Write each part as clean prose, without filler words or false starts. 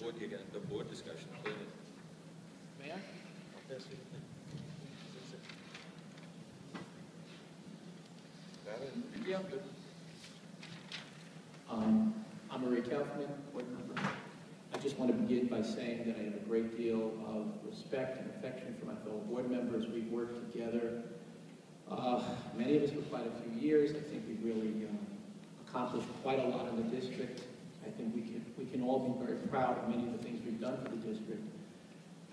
The board discussion, clearly. May I? Yeah, good. I'm Uri Kaufman, board member. I just want to begin by saying that I have a great deal of respect and affection for my fellow board members. We've worked together, many of us for quite a few years. I think we've really accomplished quite a lot in the district. I think we can all be very proud of many of the things we've done for the district.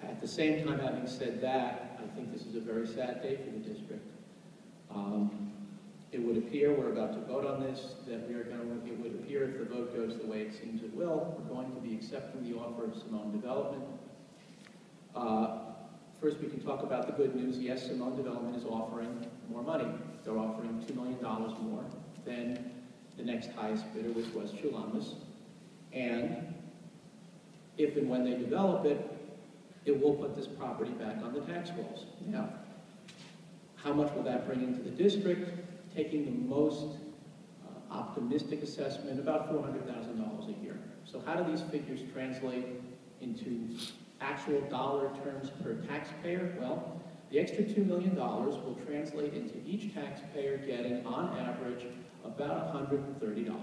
At the same time, having said that, I think this is a very sad day for the district. It would appear, we're about to vote on this, that it would appear if the vote goes the way it seems it will, we're going to be accepting the offer of Simone Development. First, we can talk about the good news. Yes, Simone Development is offering more money. They're offering $2 million more than the next highest bidder, which was Chulamas. And if and when they develop it, it will put this property back on the tax rolls. Now, how much will that bring into the district? Taking the most optimistic assessment, about $400,000 a year. So how do these figures translate into actual dollar terms per taxpayer? Well, the extra $2 million will translate into each taxpayer getting, on average, about $130.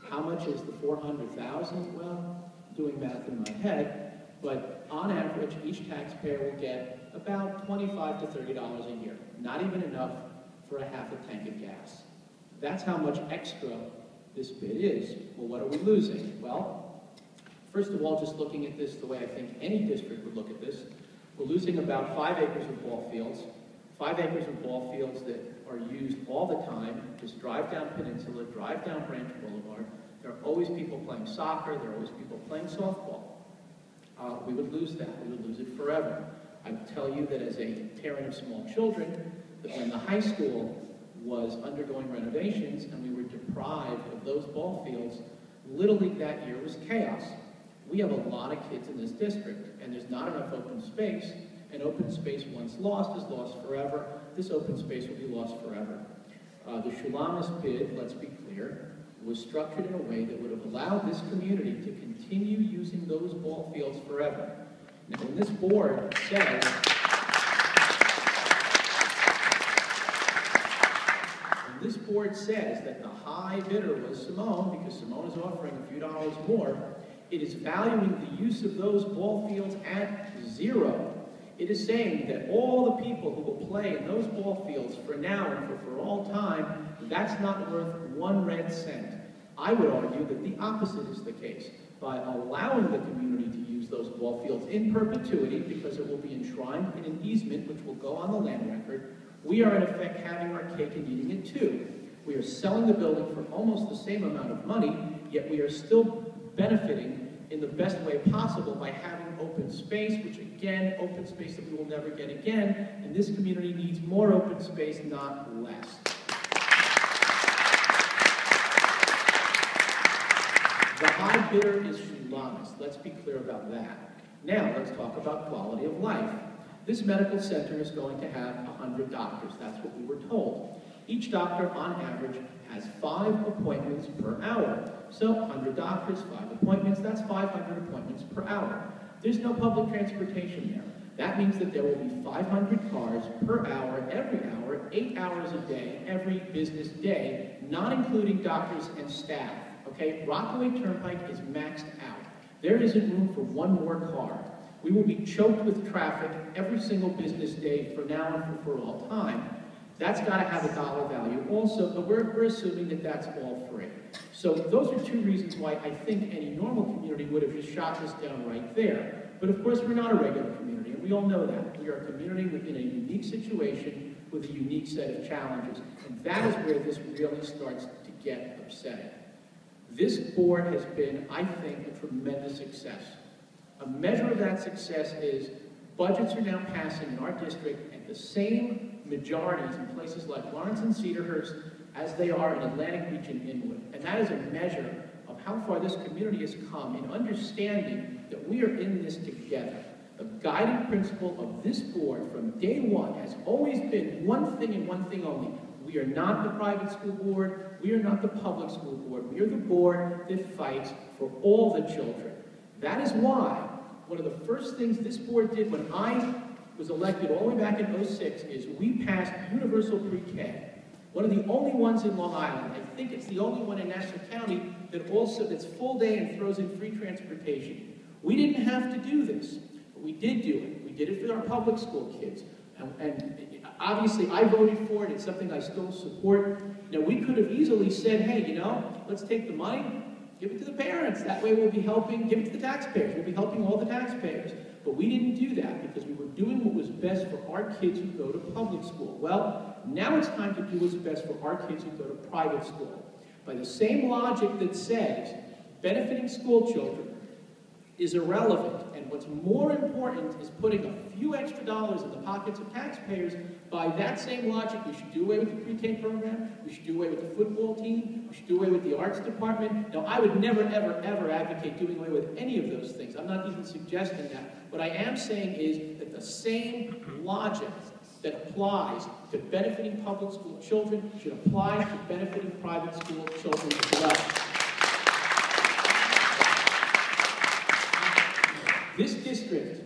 How much is the $400,000? Well, doing math in my head, but on average, each taxpayer will get about $25 to $30 a year. Not even enough for a half a tank of gas. That's how much extra this bid is. Well, what are we losing? Well, first of all, just looking at this the way I think any district would look at this, we're losing about 5 acres of ball fields. 5 acres of ball fields that are used all the time. Just drive down Peninsula, drive down Branch Boulevard. There are always people playing soccer. There are always people playing softball. We would lose that. We would lose it forever. I will tell you that as a parent of small children, that when the high school was undergoing renovations and we were deprived of those ball fields, Little League that year was chaos. We have a lot of kids in this district, and there's not enough open space, and open space once lost is lost forever. This open space will be lost forever. The Chulamas bid, let's be clear, was structured in a way that would have allowed this community to continue using those ball fields forever. Now, when this board says, that the high bidder was Simone, because Simone is offering a few dollars more, it is valuing the use of those ball fields at zero. It is saying that all the people who will play in those ball fields for now and for all time, that's not worth 1 red cent. I would argue that the opposite is the case. By allowing the community to use those ball fields in perpetuity, because it will be enshrined in an easement which will go on the land record, we are in effect having our cake and eating it too. We are selling the building for almost the same amount of money, yet we are still benefiting in the best way possible by having open space, which again, open space that we will never get again, and this community needs more open space, not less. The high bidder is Chulamas. Let's be clear about that. Now, let's talk about quality of life. This medical center is going to have 100 doctors. That's what we were told. Each doctor, on average, has 5 appointments per hour. So 100 doctors, 5 appointments, that's 500 appointments per hour. There's no public transportation there. That means that there will be 500 cars per hour, every hour, 8 hours a day, every business day, not including doctors and staff. Okay, Rockaway Turnpike is maxed out. There isn't room for 1 more car. We will be choked with traffic every single business day for now and for all time. That's got to have a dollar value also, but we're assuming that that's all free. So those are 2 reasons why I think any normal community would have just shot this down right there. But of course, we're not a regular community, and we all know that. We are a community within a unique situation with a unique set of challenges, and that is where this really starts to get upsetting. This board has been, I think, a tremendous success. A measure of that success is budgets are now passing in our district at the same majorities in places like Lawrence and Cedarhurst as they are in Atlantic Beach and Inwood. And that is a measure of how far this community has come in understanding that we are in this together. The guiding principle of this board from day one has always been one thing and one thing only. We are not the private school board. We are not the public school board. We are the board that fights for all the children. That is why one of the first things this board did when I was elected all the way back in '06 is we passed universal pre-K. One of the only ones in Long Island. I think it's the only one in Nassau County that's full day and throws in free transportation. We didn't have to do this, but we did do it. We did it for our public school kids. And obviously I voted for it. It's something I still support. Now we could have easily said, hey, let's take the money, give it to the parents. That way we'll be helping, give it to the taxpayers. We'll be helping all the taxpayers. But we didn't do that because we were doing what was best for our kids who go to public school. Well, now it's time to do what's best for our kids who go to private school. By the same logic that says benefiting school children is irrelevant, and what's more important is putting a few extra dollars in the pockets of taxpayers, by that same logic, we should do away with the pre-K program, we should do away with the football team, we should do away with the arts department. Now, I would never, ever, ever advocate doing away with any of those things. I'm not even suggesting that. What I am saying is that the same logic that applies to benefiting public school children should apply to benefiting private school children as well. This district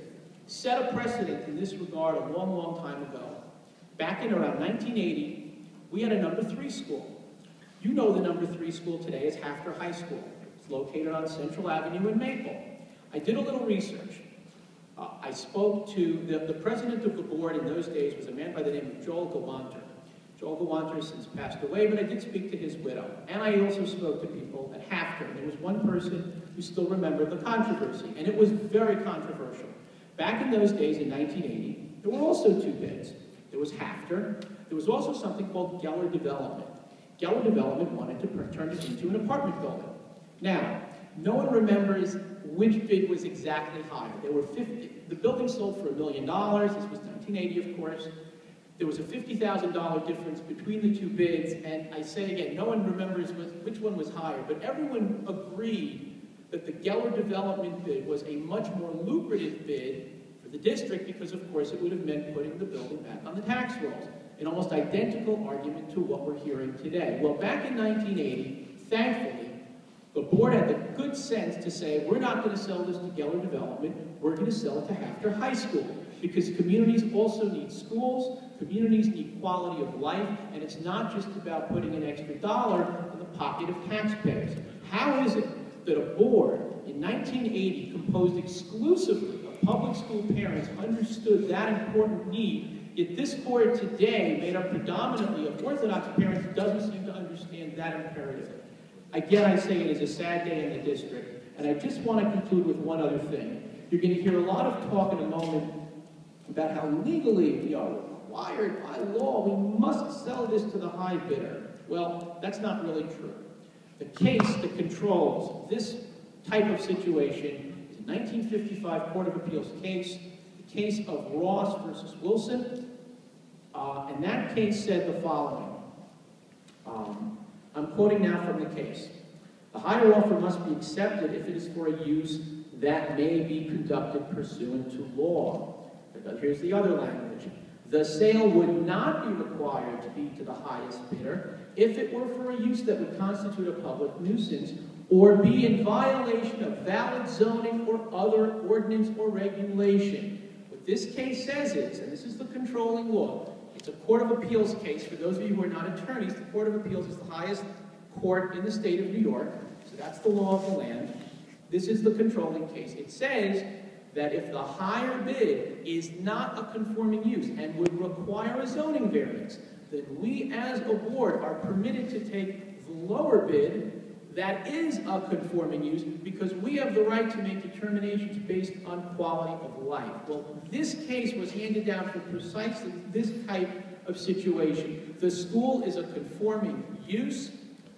set a precedent in this regard a long, long time ago. Back in around 1980, we had a number 3 school. You know the number 3 school today is Hafter High School. It's located on Central Avenue in Maple. I did a little research. I spoke to the president of the board in those days was a man by the name of Joel Gawanter. Joel Gawanter has since passed away, but I did speak to his widow. And I also spoke to people at Hafter. There was one person who still remembered the controversy, and it was very controversial. Back in those days, in 1980, there were also 2 bids. There was Hafter. There was also something called Geller Development. Geller Development wanted to turn it into an apartment building. Now, no one remembers which bid was exactly higher. There were 50. The building sold for $1 million. This was 1980, of course. There was a $50,000 difference between the 2 bids, and I say again, no one remembers which one was higher, but everyone agreed that the Geller Development bid was a much more lucrative bid for the district because, of course, it would have meant putting the building back on the tax rolls. An almost identical argument to what we're hearing today. Well, back in 1980, thankfully, the board had the good sense to say, we're not going to sell this to Geller Development, we're going to sell it to Hafter High School. Because communities also need schools, communities need quality of life, and it's not just about putting an extra dollar in the pocket of taxpayers. How is it that a board in 1980 composed exclusively of public school parents understood that important need, yet this board today, made up predominantly of Orthodox parents, doesn't seem to understand that imperative? Again, I say it is a sad day in the district, and I just want to conclude with one other thing. You're going to hear a lot of talk in a moment about how legally we are required by law, we must sell this to the high bidder. Well, that's not really true. The case that controls this type of situation is a 1955 Court of Appeals case, the case of Ross versus Wilson, and that case said the following. I'm quoting now from the case. The higher offer must be accepted if it is for a use that may be conducted pursuant to law. Here's the other language. The sale would not be required to be to the highest bidder if it were for a use that would constitute a public nuisance or be in violation of valid zoning or other ordinance or regulation. What this case says is, and this is the controlling law, it's a Court of Appeals case. For those of you who are not attorneys, the Court of Appeals is the highest court in the state of New York, so that's the law of the land. This is the controlling case. It says that if the higher bid is not a conforming use and would require a zoning variance, then we as a board are permitted to take the lower bid that is a conforming use because we have the right to make determinations based on quality of life. Well, this case was handed down for precisely this type of situation. The school is a conforming use.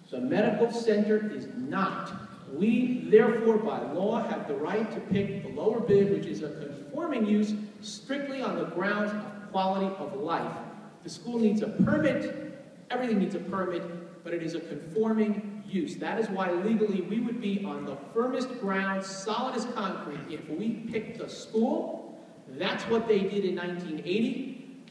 The medical center is not. We, therefore, by law, have the right to pick the lower bid, which is a conforming use, strictly on the grounds of quality of life. The school needs a permit. Everything needs a permit, but it is a conforming use. That is why legally we would be on the firmest ground, solid as concrete, if we picked the school. That's what they did in 1980.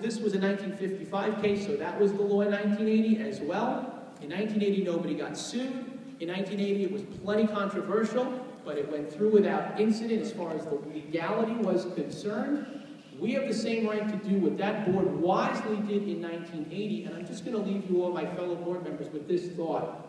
This was a 1955 case, so that was the law in 1980 as well. In 1980, nobody got sued. In 1980, it was plenty controversial, but it went through without incident as far as the legality was concerned. We have the same right to do what that board wisely did in 1980, and I'm just going to leave you all, my fellow board members, with this thought.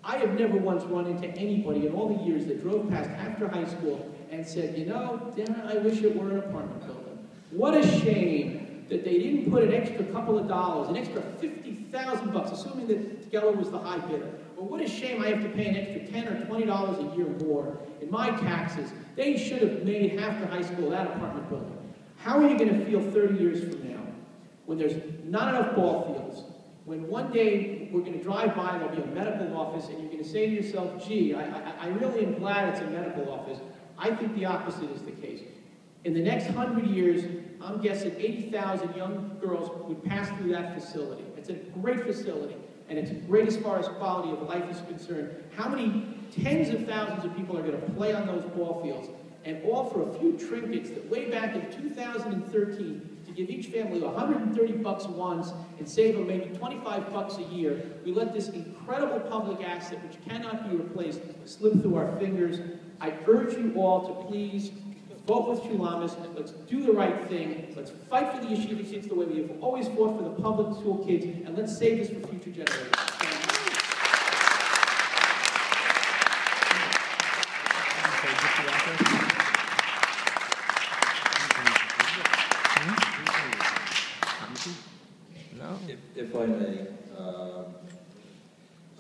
I have never once run into anybody in all the years that drove past after high school and said, you know, Dan, I wish it were an apartment building. What a shame that they didn't put an extra couple of dollars, an extra $50,000, assuming that Geller was the high bidder. But what a shame I have to pay an extra $10 or $20 a year more in my taxes. They should have made after high school that apartment building. How are you going to feel 30 years from now when there's not enough ball fields? When one day we're going to drive by and there'll be a medical office and you're going to say to yourself, gee, I really am glad it's a medical office. I think the opposite is the case. In the next 100 years, I'm guessing 80,000 young girls would pass through that facility. It's a great facility, and it's great as far as quality of life is concerned. How many tens of thousands of people are going to play on those ball fields? And all for a few trinkets that way back in 2013, to give each family $130 once and save them maybe $25 a year, we let this incredible public asset, which cannot be replaced, slip through our fingers. I urge you all to please vote with Chulamas. Let's do the right thing. Let's fight for the yeshiva kids the way we have always fought for the public school kids, and let's save this for future generations. If I may,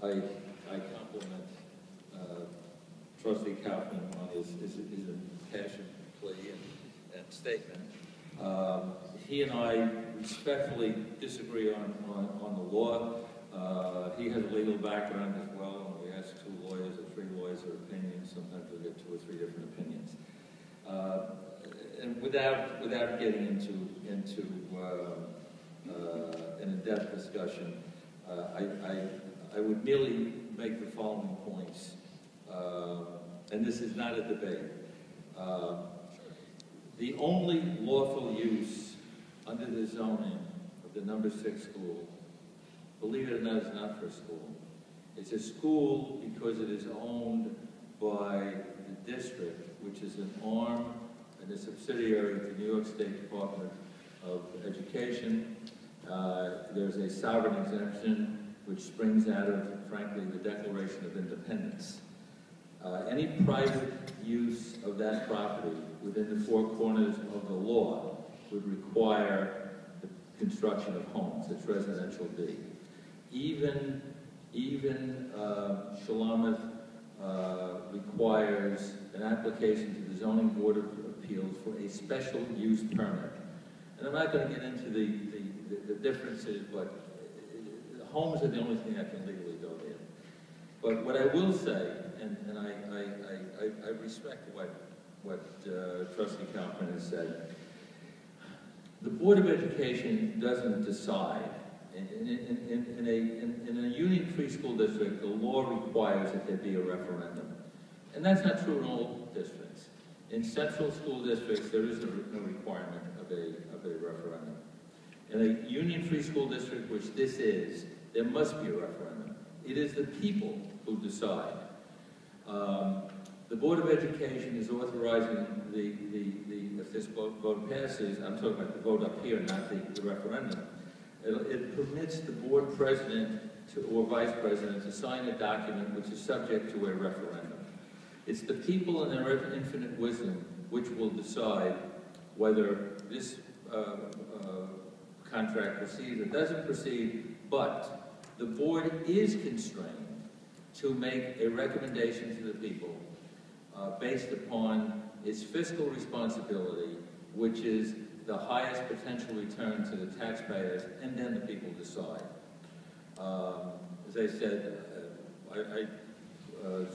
I compliment Trustee Kaufman on his impassioned plea and statement. He and I respectfully disagree on the law. He has a legal background as well. When we ask 2 lawyers or 3 lawyers their opinions, sometimes we get 2 or 3 different opinions. And without getting into an in-depth discussion, I would merely make the following points, and this is not a debate. The only lawful use under the zoning of the number 6 school, believe it or not, is not for a school. It's a school because it is owned by the district, which is an arm and a subsidiary of the New York State Department of Education. There's a sovereign exemption which springs out of, frankly, the Declaration of Independence. Any private use of that property within the 4 corners of the law would require the construction of homes. It's residential B. Even Shulamith requires an application to the Zoning Board of Appeals for a special use permit. And I'm not going to get into the differences, but homes are the only thing that can legally go there. But what I will say, and I respect what Trustee Kaufman has said, the Board of Education doesn't decide. In a union-free school district, the law requires that there be a referendum. And that's not true in all districts. In central school districts, there is no requirement of a referendum. In a union-free school district, which this is, there must be a referendum. It is the people who decide. The Board of Education is authorizing if this vote passes, I'm talking about the vote up here, not the referendum. It permits the board president or vice president to sign a document which is subject to a referendum. It's the people in their infinite wisdom which will decide whether this contract proceeds or doesn't proceed, but the board is constrained to make a recommendation to the people based upon its fiscal responsibility, which is the highest potential return to the taxpayers, and then the people decide. As I said,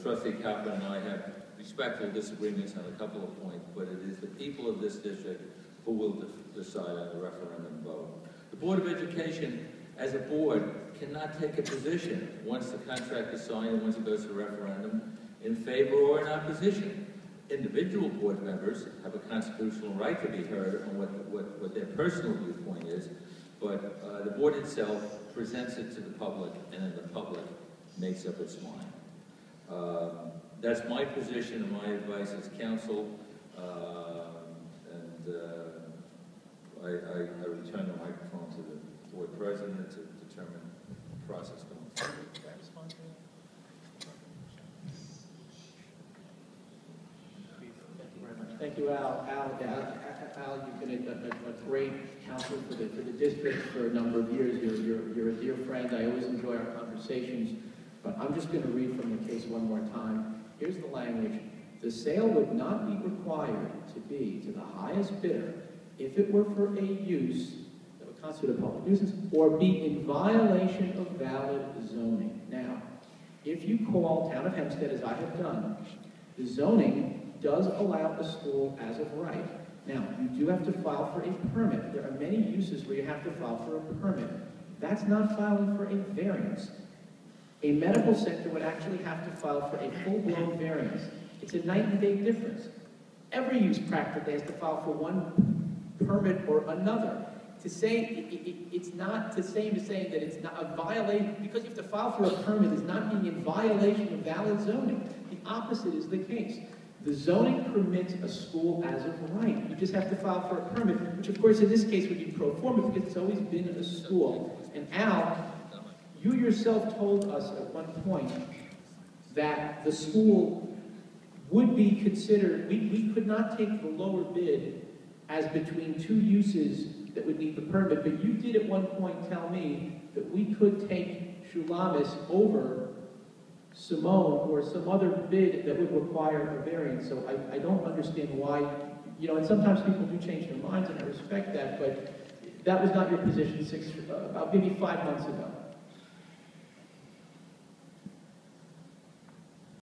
Trustee Kaufman and I have respectful disagreements on a couple of points, but it is the people of this district who will decide on the referendum vote. The Board of Education, as a board, cannot take a position once the contract is signed and once it goes to referendum in favor or in opposition. Individual board members have a constitutional right to be heard on what their personal viewpoint is, but the board itself presents it to the public, and then the public makes up its mind. That's my position and my advice as counsel, I return the microphone to the board president to determine the process going forward. Can I respond to that? Thank you, Al. Al, you've been a great counsel for the district for a number of years. You're a dear friend. I always enjoy our conversations. But I'm just going to read from the case one more time. Here's the language. The sale would not be required to be to the highest bidder if it were for a use that would constitute a public nuisance or be in violation of valid zoning. Now, if you call Town of Hempstead, as I have done, the zoning does allow a school as of right. Now, you do have to file for a permit. There are many uses where you have to file for a permit. That's not filing for a variance. A medical center would actually have to file for a full-blown variance. It's a night and day difference. Every use practically has to file for one permit or another. To say it's not the same as saying that it's not a violation, because you have to file for a permit is not being in violation of valid zoning. The opposite is the case. The zoning permits a school as of right. You just have to file for a permit, which of course in this case would be pro forma because it's always been a school. And Al, you yourself told us at one point that the school would be considered, we could not take the lower bid as between two uses that would need the permit, but you did at one point tell me that we could take Shulamis over Simone or some other bid that would require a variance. So I don't understand why, you know, and sometimes people do change their minds and I respect that, but that was not your position about maybe 5 months ago.